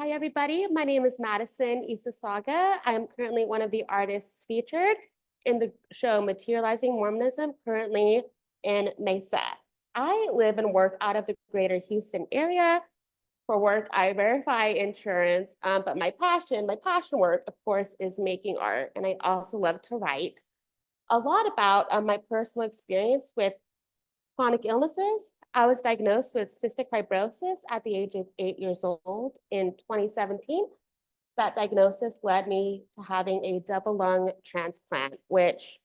Hi, everybody. My name is Madyson Ysasaga. I am currently one of the artists featured in the show Materializing Mormonism, currently in Mesa. I live and work out of the greater Houston area. For work, I verify insurance, but my passion work, of course, is making art. And I also love to write a lot about my personal experience with chronic illnesses. I was diagnosed with cystic fibrosis at the age of 8 years old in 2017. That diagnosis led me to having a double lung transplant, which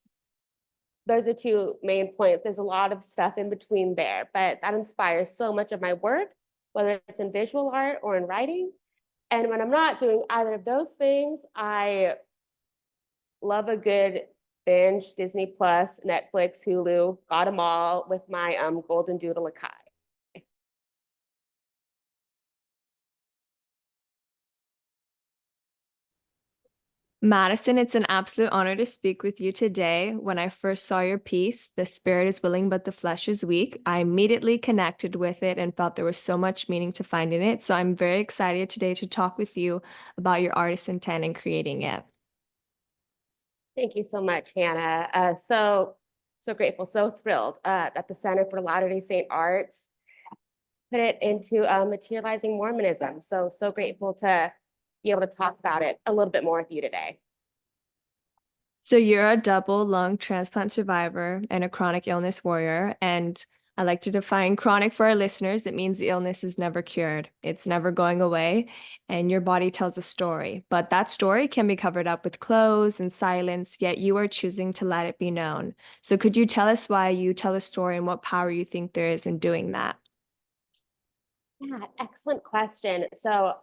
those are two main points. There's a lot of stuff in between there, but that inspires so much of my work, whether it's in visual art or in writing. And when I'm not doing either of those things, I love a good binge, Disney Plus, Netflix, Hulu, got them all with my golden doodle Akai. Madyson, it's an absolute honor to speak with you today. When I first saw your piece, The Spirit is Willing, but the Flesh is Weak, I immediately connected with it and felt there was so much meaning to find in it. So I'm very excited today to talk with you about your artist's intent in creating it. Thank you so much, Hannah. So grateful, so thrilled that the Center for Latter-day Saint Arts put it into materializing Mormonism. So grateful to be able to talk about it a little bit more with you today. So you're a double lung transplant survivor and a chronic illness warrior. And I like to define chronic for our listeners. It means the illness is never cured. It's never going away. And your body tells a story. But that story can be covered up with clothes and silence, yet you are choosing to let it be known. So could you tell us why you tell a story and what power you think there is in doing that? Yeah, excellent question. So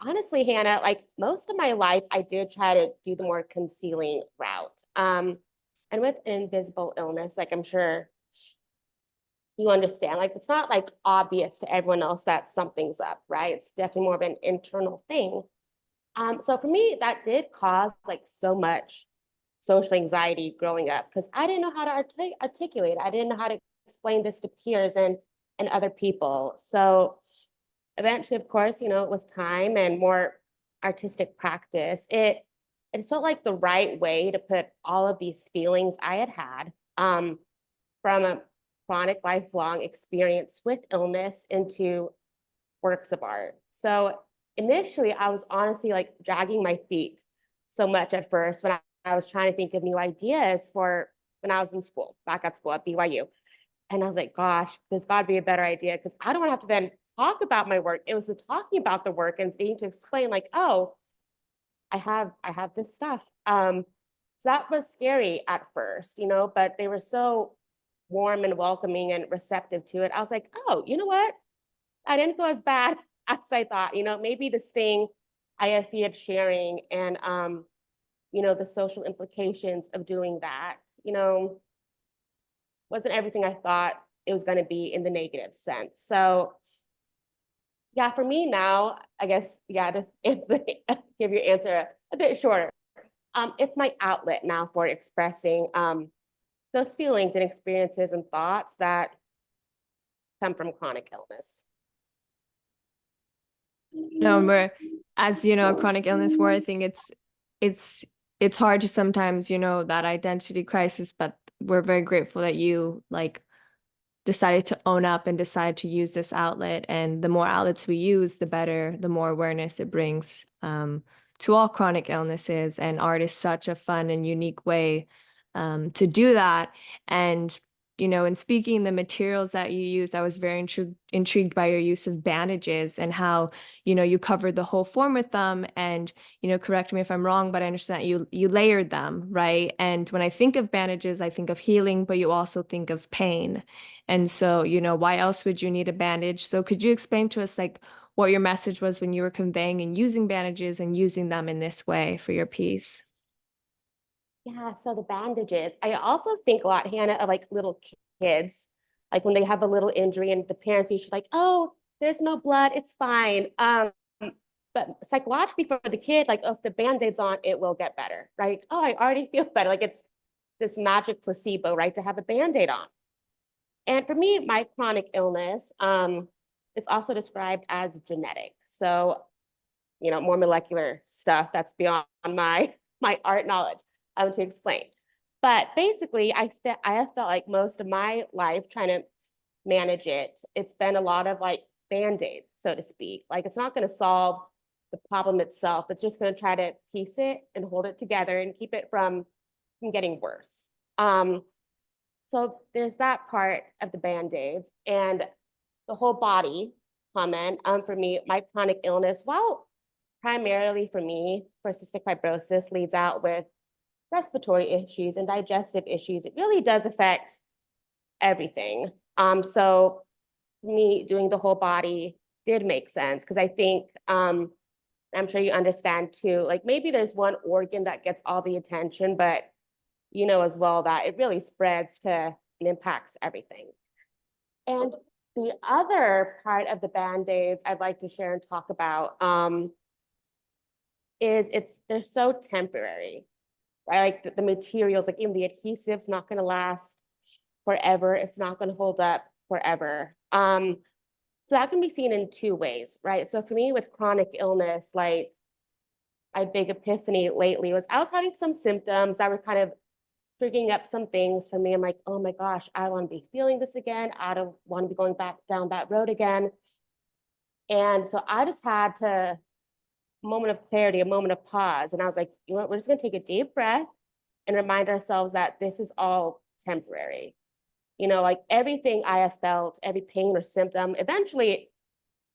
honestly, Hannah, like most of my life, I did try to do the more concealing route. And with invisible illness, like I'm sure you understand, like it's not like obvious to everyone else that something's up, right? It's definitely more of an internal thing. So for me, that did cause like so much social anxiety growing up because I didn't know how to articulate. I didn't know how to explain this to peers and other people. So eventually, of course, with time and more artistic practice, it felt like the right way to put all of these feelings I had had from a chronic lifelong experience with illness into works of art. So initially, I was honestly like dragging my feet so much at first when I was trying to think of new ideas for when I was in school, back at school at BYU. And I was like, gosh, there's got to be a better idea because I don't want to have to then talk about my work. It was the talking about the work and needing to explain like, oh, I have this stuff. So that was scary at first, but they were so warm and welcoming and receptive to it. I was like, oh, you know what? I didn't go as bad as I thought. Maybe this thing I feared sharing and the social implications of doing that, wasn't everything I thought it was going to be in the negative sense. So yeah, for me now, I guess, yeah, to give your answer a bit shorter. It's my outlet now for expressing those feelings and experiences and thoughts that come from chronic illness. No, we're, as you know, chronic illness where I think it's it's hard to sometimes, that identity crisis, but we're very grateful that you like decided to own up and decide to use this outlet. And the more outlets we use, the better, the more awareness it brings to all chronic illnesses. And art is such a fun and unique way to do that. And in speaking the materials that you used, I was very intrigued by your use of bandages and how, you covered the whole form with them. And, correct me if I'm wrong, but I understand that you layered them, right? And when I think of bandages, I think of healing, but you also think of pain. And so, why else would you need a bandage? So could you explain to us like what your message was when you were conveying and using bandages and using them in this way for your piece? Yeah, so the bandages. I also think a lot, Hannah, of like little kids, like when they have a little injury and the parents usually like, oh, there's no blood, it's fine. But psychologically for the kid, like if the band-aid's on, it will get better, right? Oh, I already feel better. Like it's this magic placebo, right? To have a band-aid on. And for me, my chronic illness, it's also described as genetic. So more molecular stuff that's beyond my art knowledge to explain. But basically, I have felt like most of my life trying to manage it. It's been a lot of like band-aid, so to speak. Like it's not going to solve the problem itself. It's just going to try to piece it and hold it together and keep it from getting worse. So there's that part of the band-aids and the whole body comment. For me, my chronic illness, well, primarily for me, for cystic fibrosis leads out with respiratory issues and digestive issues. It really does affect everything. So me doing the whole body did make sense because I think I'm sure you understand too, like maybe there's one organ that gets all the attention, but you know as well that it really spreads to and impacts everything. And the other part of the Band-Aids I'd like to share and talk about is they're so temporary, right? Like the materials, like even the adhesive's not going to last forever. It's not going to hold up forever. So that can be seen in two ways, right? So for me with chronic illness, like my big epiphany lately was I was having some symptoms that were kind of triggering up some things for me. I'm like, oh my gosh, I don't want to be feeling this again. I don't want to be going back down that road again. And so I just had to moment of clarity, a moment of pause. And I was like, you know what, we're just gonna take a deep breath and remind ourselves that this is all temporary. Like everything I have felt, every pain or symptom, eventually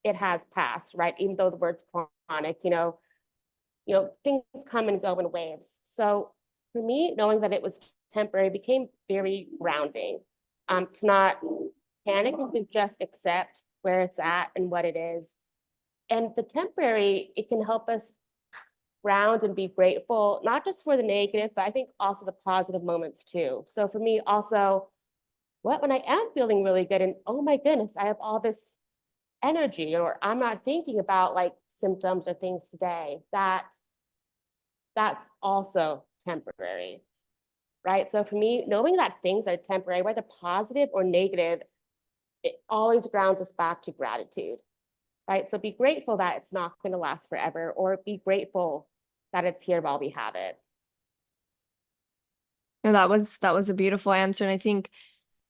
it has passed, right? Even though the word's chronic, things come and go in waves. So for me, knowing that it was temporary became very grounding. To not panic and to just accept where it's at and what it is. And the temporary, it can help us ground and be grateful, not just for the negative, but I think also the positive moments too. So for me also, when I am feeling really good and oh my goodness, I have all this energy, or I'm not thinking about like symptoms or things today, that's also temporary, right? So for me, knowing that things are temporary, whether positive or negative, it always grounds us back to gratitude, right? So be grateful that it's not going to last forever, or be grateful that it's here while we have it. No, that was a beautiful answer. And I think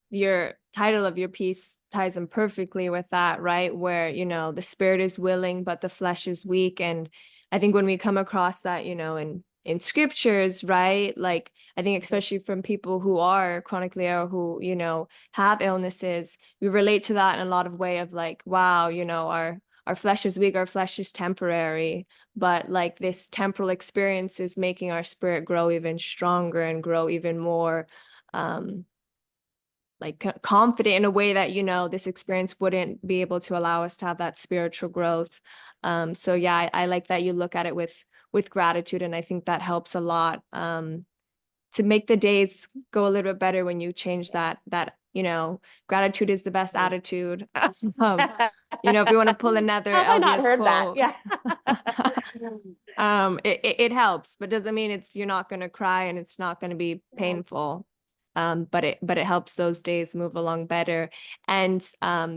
your title of your piece ties in perfectly with that, right? Where, the spirit is willing, but the flesh is weak. And I think when we come across that, in scriptures, right? Like, I think especially from people who are chronically ill, who, have illnesses, we relate to that in a lot of way of like, wow, our flesh is weak, our flesh is temporary, but like this temporal experience is making our spirit grow even stronger and grow even more like confident in a way that this experience wouldn't be able to allow us to have that spiritual growth. So yeah, I like that you look at it with gratitude, and I think that helps a lot to make the days go a little bit better when you change that gratitude is the best attitude. If you want to pull another Have I not LDS heard that? quote. Yeah. It helps, but doesn't mean you're not going to cry and it's not going to be painful. But it helps those days move along better. And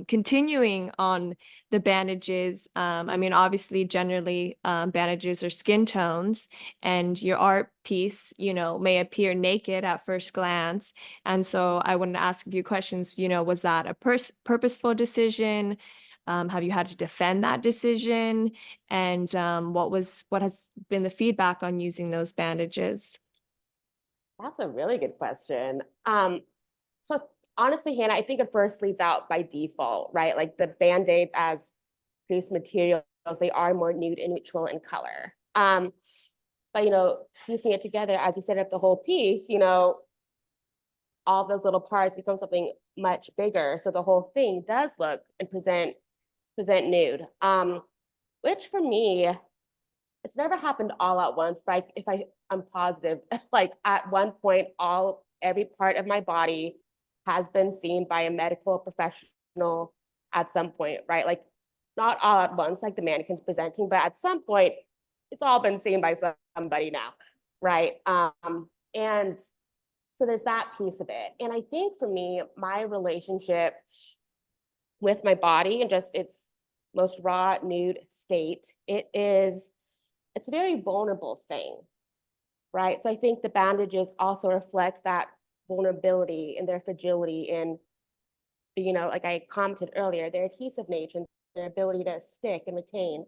continuing on the bandages, I mean, obviously, generally, bandages are skin tones, and your art piece, may appear naked at first glance. And so I wanted to ask a few questions. Was that a purposeful decision? Have you had to defend that decision? And what has been the feedback on using those bandages? That's a really good question. So honestly, Hannah, I think it first leads out by default, right? Like the Band-Aids as base materials, they are more nude and neutral in color. But piecing it together, as you set up the whole piece, all those little parts become something much bigger. So the whole thing does look and present nude. Which for me, it's never happened all at once, but I'm positive, like at one point, every part of my body has been seen by a medical professional at some point, right? Like not all at once, like the mannequin's presenting, but at some point, it's all been seen by somebody now, right? And so there's that piece of it. And I think for me, my relationship with my body and just its most raw, nude state, it's a very vulnerable thing, right? So I think the bandages also reflect that vulnerability and their fragility and, like I commented earlier, their adhesive nature and their ability to stick and retain.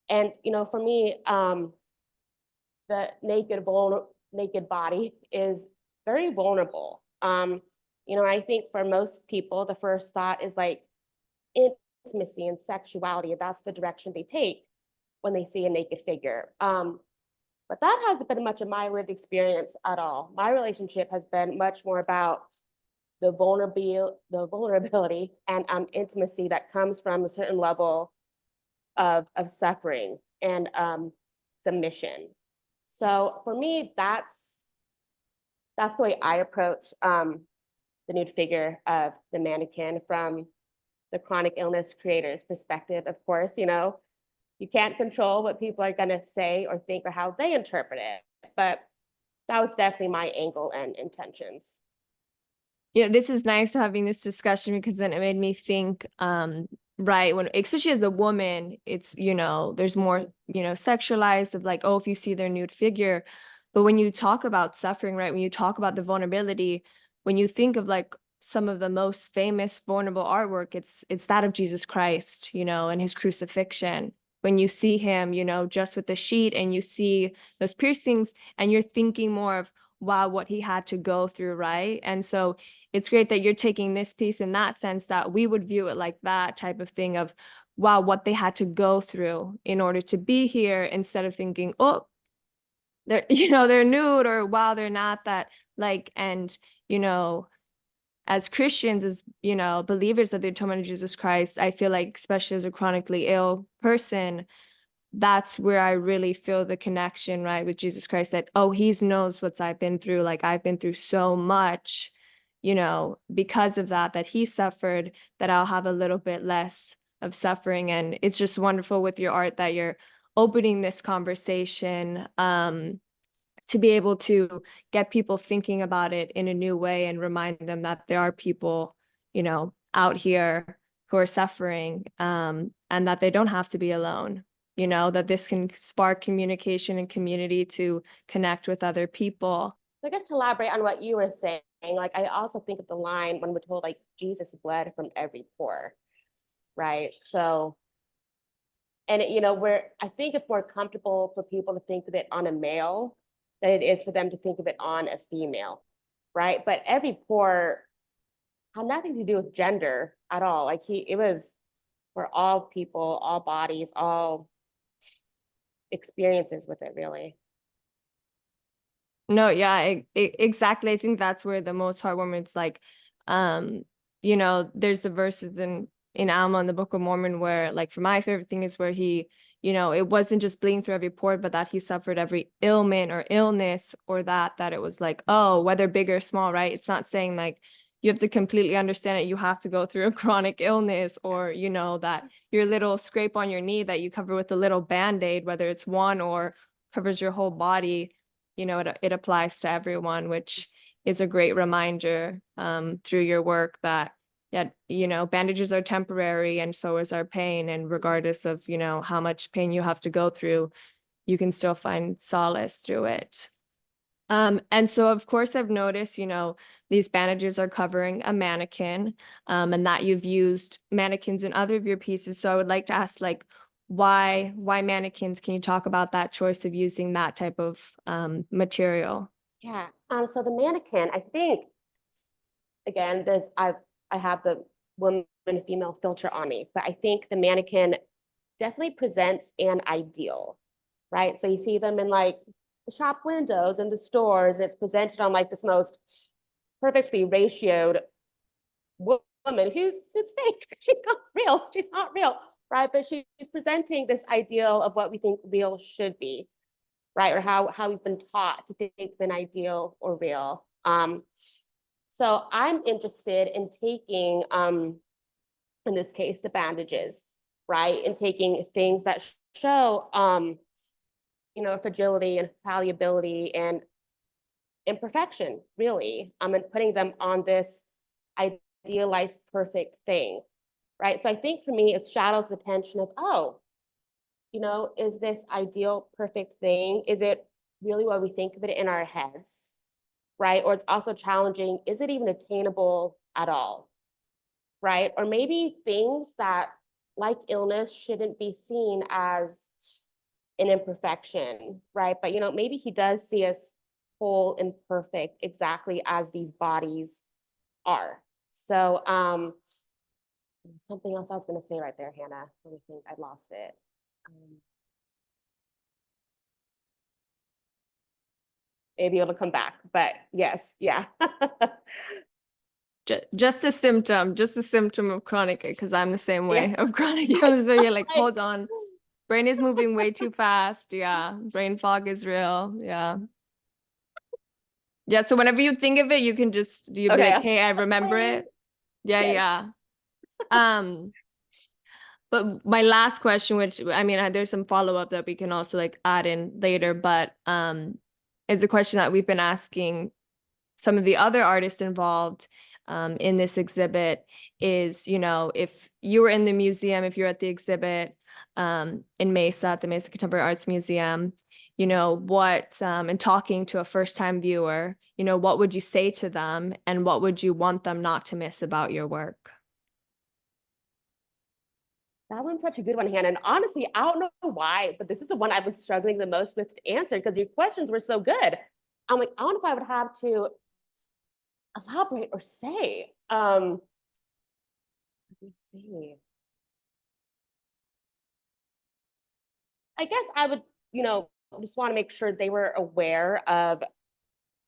And, for me, the naked body is very vulnerable. I think for most people, the first thought is like intimacy and sexuality, and that's the direction they take when they see a naked figure. But that hasn't been much of my lived experience at all. My relationship has been much more about the vulnerability and intimacy that comes from a certain level of suffering and submission. So for me, that's the way I approach the nude figure of the mannequin from the chronic illness creator's perspective. Of course, you can't control what people are going to say or think or how they interpret it, but that was definitely my angle and intentions. Yeah, this is nice having this discussion because then it made me think, right, when especially as a woman, it's, there's more, sexualized of like, oh, if you see their nude figure. But when you talk about suffering, right, when you talk about the vulnerability, when you think of like some of the most famous vulnerable artwork, it's that of Jesus Christ, and his crucifixion. When you see him, just with the sheet and you see those piercings and you're thinking more of, wow, what he had to go through, right? And so it's great that you're taking this piece in that sense that we would view it like that type of thing of, wow, what they had to go through in order to be here, instead of thinking, oh, they're, they're nude, or wow, they're not that, like, and, as Christians, as, believers of the atonement of Jesus Christ, I feel like, especially as a chronically ill person, that's where I really feel the connection, right, with Jesus Christ, that, oh, he knows what I've been through. Like, I've been through so much, because of that he suffered, that I'll have a little bit less of suffering. And it's just wonderful with your art that you're opening this conversation, to be able to get people thinking about it in a new way and remind them that there are people, out here who are suffering, and that they don't have to be alone, that this can spark communication and community to connect with other people. I get to elaborate on what you were saying. Like, I also think of the line when we're told, like, Jesus bled from every pore, right? So, and where I think it's more comfortable for people to think of it on a male than it is for them to think of it on a female, right? But every pore had nothing to do with gender at all. Like, it was for all people, all bodies, all experiences with it, really. No, yeah, exactly. I think that's where the most heartwarming, it's like, um, there's the verses in Alma in the Book of Mormon where, like, for my favorite thing is where he, it wasn't just bleeding through every pore, but that he suffered every ailment or illness, or that it was like, oh, whether big or small, right? It's not saying like you have to completely understand it. You have to go through a chronic illness, or, that your little scrape on your knee that you cover with a little Band-Aid, whether it's one or covers your whole body, it applies to everyone, which is a great reminder, through your work, that, yeah, bandages are temporary, and so is our pain. And regardless of, how much pain you have to go through, you can still find solace through it. And so, of course, I've noticed, these bandages are covering a mannequin, and that you've used mannequins in other of your pieces. So I would like to ask, like, why mannequins? Can you talk about that choice of using that type of material? Yeah. So the mannequin, I think, again, I have the woman female filter on me, but I think the mannequin definitely presents an ideal, right? So you see them in like the shop windows and the stores, and it's presented on like this most perfectly ratioed woman who's fake. She's not real. She's not real, right? But she's presenting this ideal of what we think real should be, right? Or how we've been taught to think of an ideal or real. So I'm interested in taking, in this case, the bandages, right? And taking things that show, fragility and fallibility and imperfection, really, and putting them on this idealized perfect thing. right? So I think for me, it shadows the tension of, oh, is this ideal, perfect thing? Is it really what we think of it in our heads, right? Or it's also challenging, is it even attainable at all, right? Or maybe things that, like illness, shouldn't be seen as an imperfection, right? But maybe he does see us whole and perfect exactly as these bodies are. So something else I was going to say right there, Hannah. Let me think, I lost it. Maybe it'll come back, but yes, yeah. Just a symptom of chronic, because I'm the same way of chronic illness, where you're like, hold on, brain is moving way too fast. Yeah, brain fog is real. Yeah. Yeah, so whenever you think of it, you'll be Okay. like, hey, I remember it. Yeah, Yes. yeah. But my last question, which I mean, there's some follow-up that we can also like add in later, but is a question that we've been asking some of the other artists involved in this exhibit is, if you were in the museum, if you're at the exhibit in Mesa, at the Mesa Contemporary Arts Museum, what, and talking to a first-time viewer, what would you say to them and what would you want them not to miss about your work? That one's such a good one, Hannah. And honestly, I don't know why, but this is the one I've been struggling the most with to answer because your questions were so good. I'm like, I don't know if I would have to elaborate or say. Let me see. I guess I would, just want to make sure they were aware of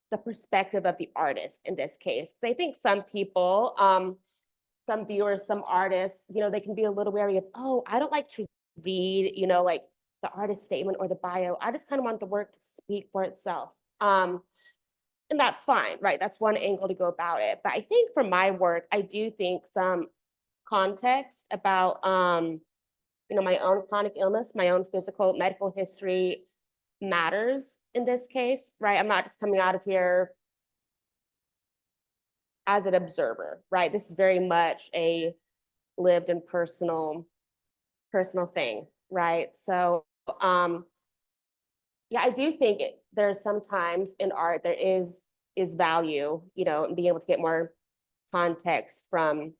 the perspective of the artist in this case. Because I think some people, some viewers, some artists, they can be a little wary of, oh, I don't like to read, like the artist statement or the bio. I just kind of want the work to speak for itself. And that's fine, right? That's one angle to go about it. But I think for my work, I do think some context about, my own chronic illness, my own physical medical history matters in this case, right? I'm not just coming out of here as an observer, right? This is very much a lived and personal thing, right? So yeah, I do think there's sometimes in art there is value, in being able to get more context from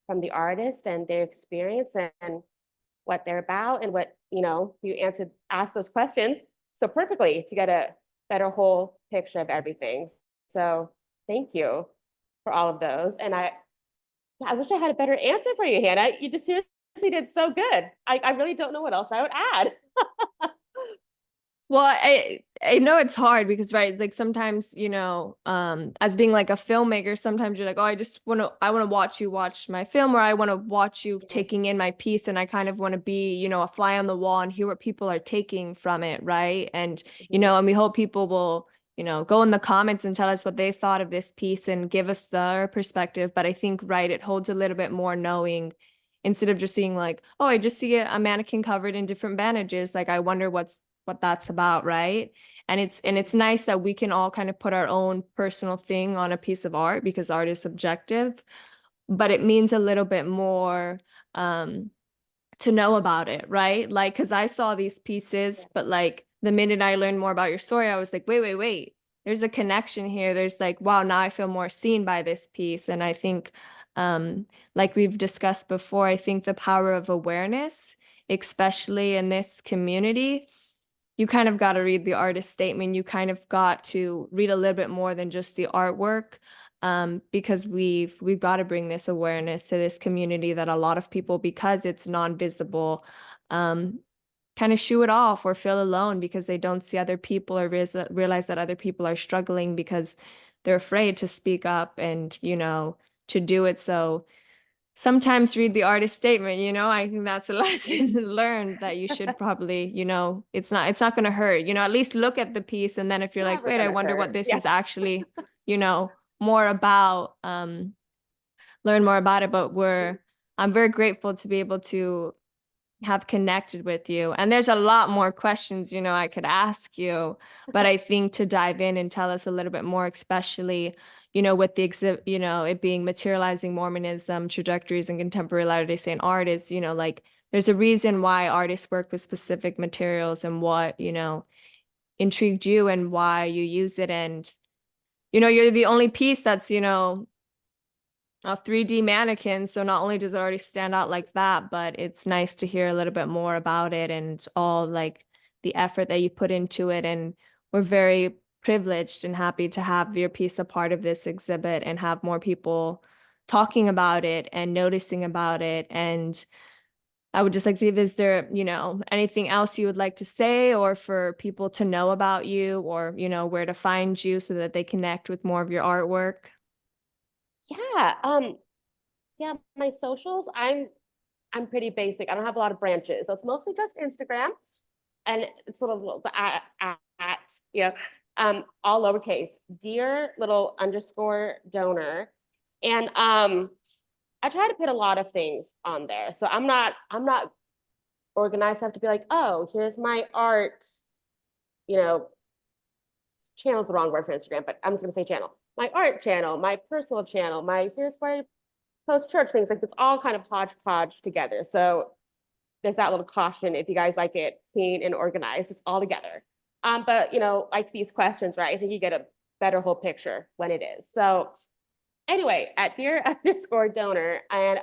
the artist and their experience and what they're about and what, you asked those questions so perfectly to get a better whole picture of everything. So thank you for all of those. And I wish I had a better answer for you, Hannah. You just seriously did so good. I really don't know what else I would add. Well, I know it's hard because, right, like sometimes, as being like a filmmaker, sometimes you're like, oh, I want to watch you watch my film, or I want to watch you taking in my piece, and I kind of want to be, a fly on the wall and hear what people are taking from it, right? And, and we hope people will, go in the comments and tell us what they thought of this piece and give us their perspective. But I think, right, it holds a little bit more knowing instead of just seeing like, oh, I just see a mannequin covered in different bandages. Like, I wonder what that's about, right? And it's nice that we can all kind of put our own personal thing on a piece of art because art is subjective, but it means a little bit more to know about it, right? Like, because I saw these pieces, but like the minute I learned more about your story, I was like, wait, there's a connection here. There's like, wow, now I feel more seen by this piece. And I think, like we've discussed before, I think the power of awareness, especially in this community, you kind of got to read the artist statement. You kind of got to read a little bit more than just the artwork, because we've got to bring this awareness to this community that a lot of people, because it's non-visible, kind of shoo it off or feel alone because they don't see other people or realize that other people are struggling because they're afraid to speak up and, to do it. So sometimes read the artist statement, I think that's a lesson learned that you should probably, it's not going to hurt, at least look at the piece. And then if you're like, Never wait, I gonna wonder what hurt. this Yeah. is actually, more about, learn more about it. But I'm very grateful to be able to have connected with you. And there's a lot more questions, I could ask you, but I think to dive in and tell us a little bit more, especially, with the exhibit, it being materializing Mormonism, trajectories in contemporary Latter-day Saint art is, like there's a reason why artists work with specific materials and what, intrigued you and why you use it. And, you're the only piece that's, a 3D mannequin. So not only does it already stand out like that, but it's nice to hear a little bit more about it and all like the effort that you put into it. And we're very privileged and happy to have your piece a part of this exhibit and have more people talking about it and noticing about it. And I would just like to, is there, anything else you would like to say or for people to know about you or, where to find you so that they connect with more of your artwork? Yeah. So yeah, my socials, I'm pretty basic. I don't have a lot of branches. So it's mostly just Instagram. And it's little the you know, all lowercase, dear little underscore donor. And I try to put a lot of things on there. So I'm not organized. I have to be like, oh, here's my art, you know, channel's the wrong word for Instagram, but I'm just gonna say channel. My art channel, my personal channel, my here's where I post church things. Like it's all kind of hodgepodge together. So there's that little caution if you guys like it clean and organized, it's all together. But like these questions, right? I think you get a better whole picture when it is. So anyway, at dear underscore donor, and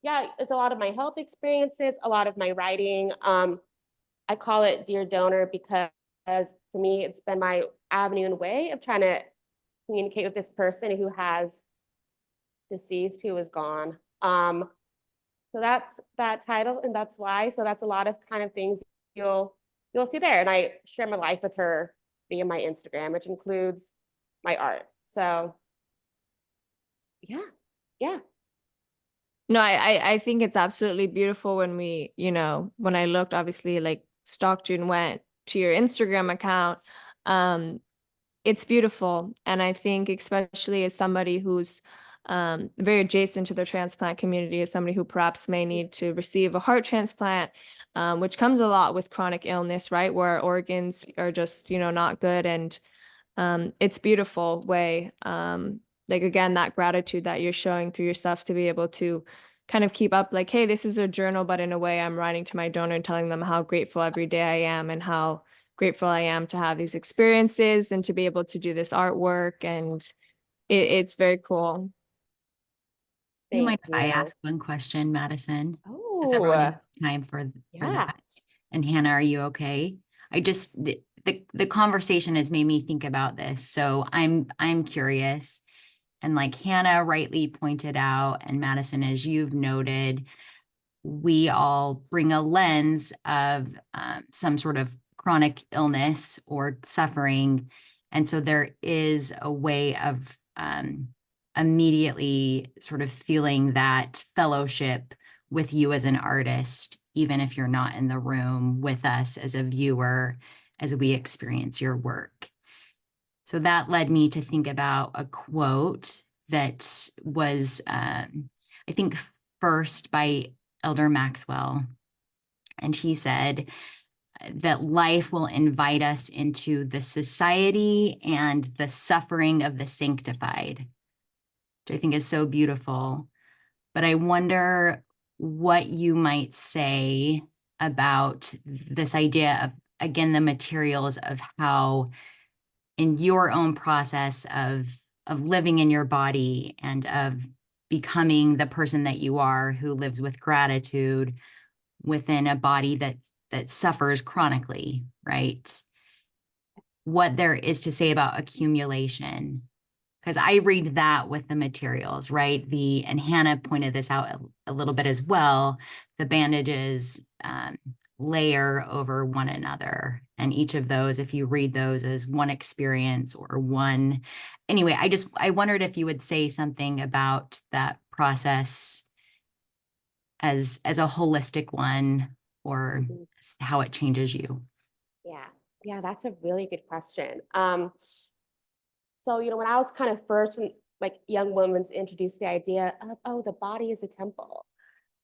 yeah, it's a lot of my health experiences, a lot of my writing. I call it dear donor because to me, it's been my avenue and way of trying to communicate with this person who has deceased, who is gone. So that's that title, and that's why. So that's a lot of kind of things you'll see there. And I share my life with her via my Instagram, which includes my art. So yeah, yeah. No, I think it's absolutely beautiful when we, when I looked, obviously, like stalked you and went to your Instagram account. It's beautiful. And I think especially as somebody who's very adjacent to the transplant community, as somebody who perhaps may need to receive a heart transplant, which comes a lot with chronic illness, right? Where organs are just, not good. And it's beautiful way. Like again, that gratitude that you're showing through yourself to be able to kind of keep up like, hey, this is a journal, but in a way I'm writing to my donor and telling them how grateful every day I am and how grateful I am to have these experiences and to be able to do this artwork. And it's very cool. Do you Thank mind if I you. ask one question, Madyson? Does everyone Oh, have time for yeah. that? And Hannah, are you okay? I just the conversation has made me think about this. So I'm curious. And like Hannah rightly pointed out, and Madyson, as you've noted, we all bring a lens of some sort of chronic illness or suffering. And so there is a way of immediately sort of feeling that fellowship with you as an artist, even if you're not in the room with us as a viewer, as we experience your work. So that led me to think about a quote that was, I think, first by Elder Maxwell. And he said that life will invite us into the society and the suffering of the sanctified, which I think is so beautiful. But I wonder what you might say about this idea of, again, the materials of how in your own process of living in your body and of becoming the person that you are who lives with gratitude within a body that suffers chronically, right? What there is to say about accumulation. Because I read that with the materials, right? And Hannah pointed this out a little bit as well. The bandages layer over one another. And each of those, if you read those as one experience or one, anyway, I wondered if you would say something about that process as a holistic one or Mhm. how it changes you. Yeah. Yeah, that's a really good question. So, when I was kind of first, when like young women's introduced the idea of, oh, the body is a temple.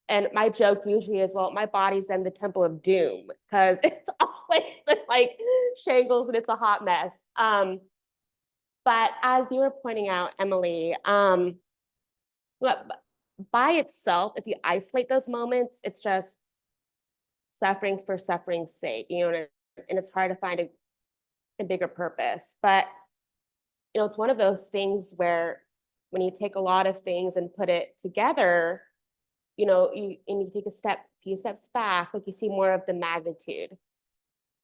And my joke usually is, well, my body's then the temple of doom because it's always like shingles and it's a hot mess. But as you were pointing out, Emily, but by itself, if you isolate those moments, it's just suffering for suffering's sake, and it's hard to find a bigger purpose. But it's one of those things where when you take a lot of things and put it together, you take few steps back, like you see more of the magnitude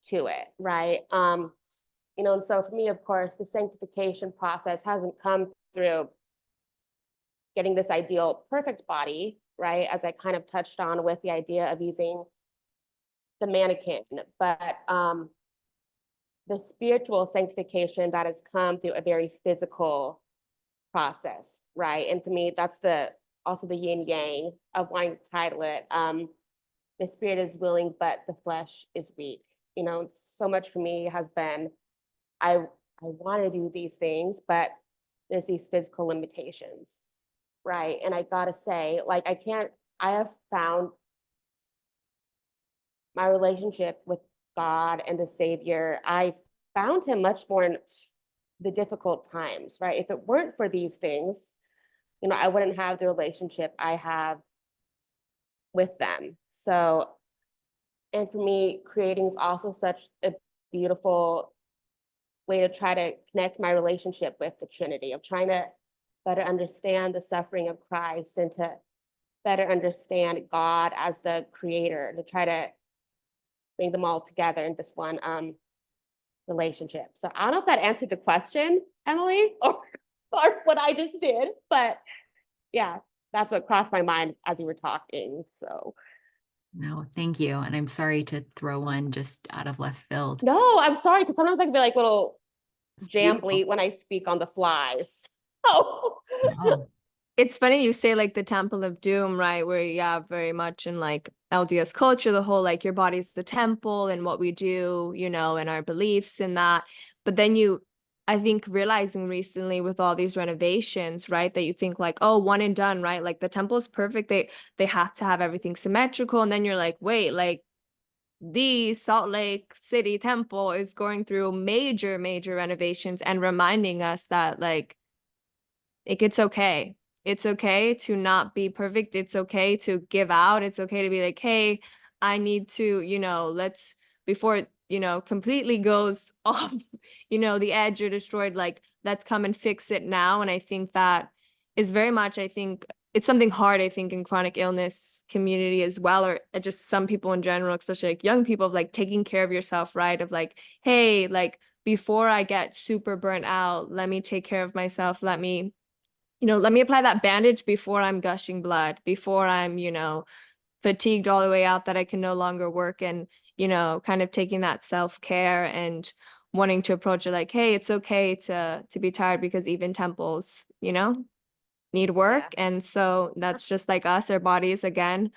to it, right? And so for me, of course, the sanctification process hasn't come through getting this ideal perfect body, right? As I kind of touched on with the idea of using the mannequin, but the spiritual sanctification that has come through a very physical process, right? And for me, that's also the yin yang of wanting to title it. The spirit is willing, but the flesh is weak. So much for me has been, I want to do these things, but there's these physical limitations, right? And I gotta say, like, I have found my relationship with God and the Savior, I found him much more in the difficult times, right? If it weren't for these things, I wouldn't have the relationship I have with them. So, and for me, creating is also such a beautiful way to try to connect my relationship with the Trinity, of trying to better understand the suffering of Christ and to better understand God as the creator, to try to bring them all together in this one relationship. So I don't know if that answered the question, Emily, or what I just did, but yeah, that's what crossed my mind as you were talking. So No, thank you. And I'm sorry to throw one just out of left field. no, I'm sorry, because sometimes I can be like little It's jambly beautiful. when I speak on the flies. Oh. No. It's funny you say like the Temple of Doom, right? Where very much in like LDS culture, the whole like your body's the temple and what we do, and our beliefs and that. But then I think realizing recently with all these renovations, right, that you think like, oh, one and done, right? Like the temple is perfect. They have to have everything symmetrical. And then you're like, wait, like the Salt Lake City temple is going through major, major renovations and reminding us that like it's okay. It's okay to not be perfect. It's okay to give out. It's okay to be like, hey, I need to, let's, before it, completely goes off, the edge or destroyed, like, let's come and fix it now. And I think that is very much, I think, it's something hard, I think, in chronic illness community as well, or just some people in general, especially like young people, of like taking care of yourself, right? Of like, hey, like, before I get super burnt out, let me take care of myself. Let me apply that bandage before I'm gushing blood, before I'm, fatigued all the way out that I can no longer work, and, kind of taking that self-care and wanting to approach it like, hey, it's okay to be tired, because even temples, need work. Yeah. And so that's just like us. Our bodies, again,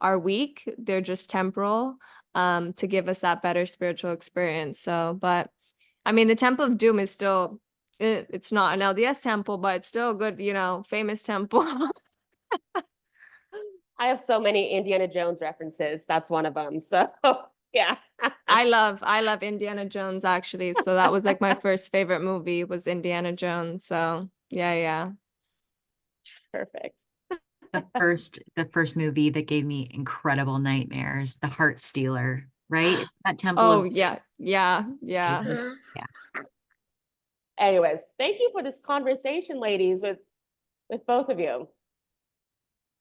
are weak. They're just temporal, to give us that better spiritual experience. So, but I mean, the Temple of Doom is still, it's not an LDS temple, but it's still a good, famous temple. I have so many Indiana Jones references. That's one of them. So yeah. I love Indiana Jones, actually. So that was like my first favorite movie was Indiana Jones. So yeah. Perfect. The first movie that gave me incredible nightmares, The Heart Stealer, right? It's that temple Oh of yeah. stealing. Yeah. Anyways, thank you for this conversation, ladies, with both of you.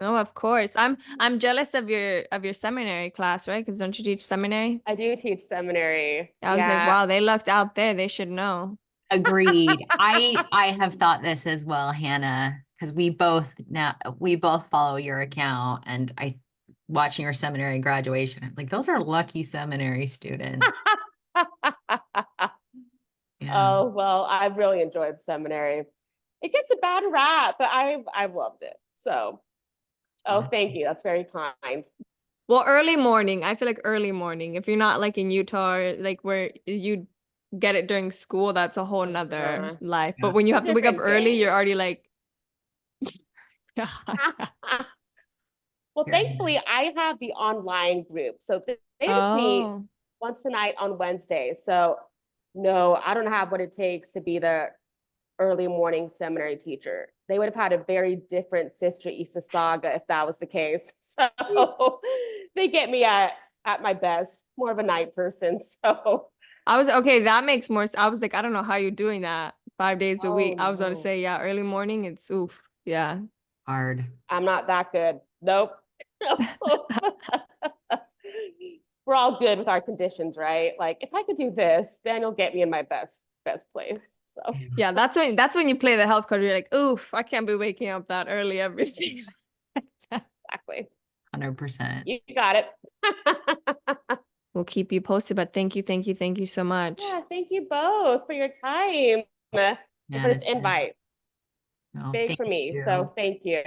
Oh, of course. I'm jealous of your seminary class, right? Because don't you teach seminary? I do teach seminary. I was like, wow, they looked out there. They should know. Agreed. I have thought this as well, Hannah, because we both follow your account, and I watching your seminary graduation, I'm like, those are lucky seminary students. Yeah. Oh, well, I've really enjoyed seminary. It gets a bad rap, but I've loved it. So, thank you. That's very kind. Well, early morning. I feel like early morning. If you're not like in Utah, or, like where you get it during school, that's a whole nother life. Yeah. But when you A have to wake up different early, game. you're already like, Well, Here. thankfully, I have the online group. So they just meet oh, once a night on Wednesday. So no, I don't have what it takes to be the early morning seminary teacher. They would have had a very different sister Ysasaga if that was the case. So they get me at my best, more of a night person. So I was okay. That makes more sense. I was like, I don't know how you're doing that 5 days a week. oh I was going to no, say, yeah, early morning. It's oof. Yeah. Hard. I'm not that good. Nope. We're all good with our conditions, right? Like if I could do this, then you'll get me in my best place. So Yeah. That's when you play the health card. You're like, oof, I can't be waking up that early every single. exactly. 100%. You got it. We'll keep you posted, but thank you so much. Yeah, thank you both for your time and for this Madison. invite. No, Big thank for me. you. So thank you.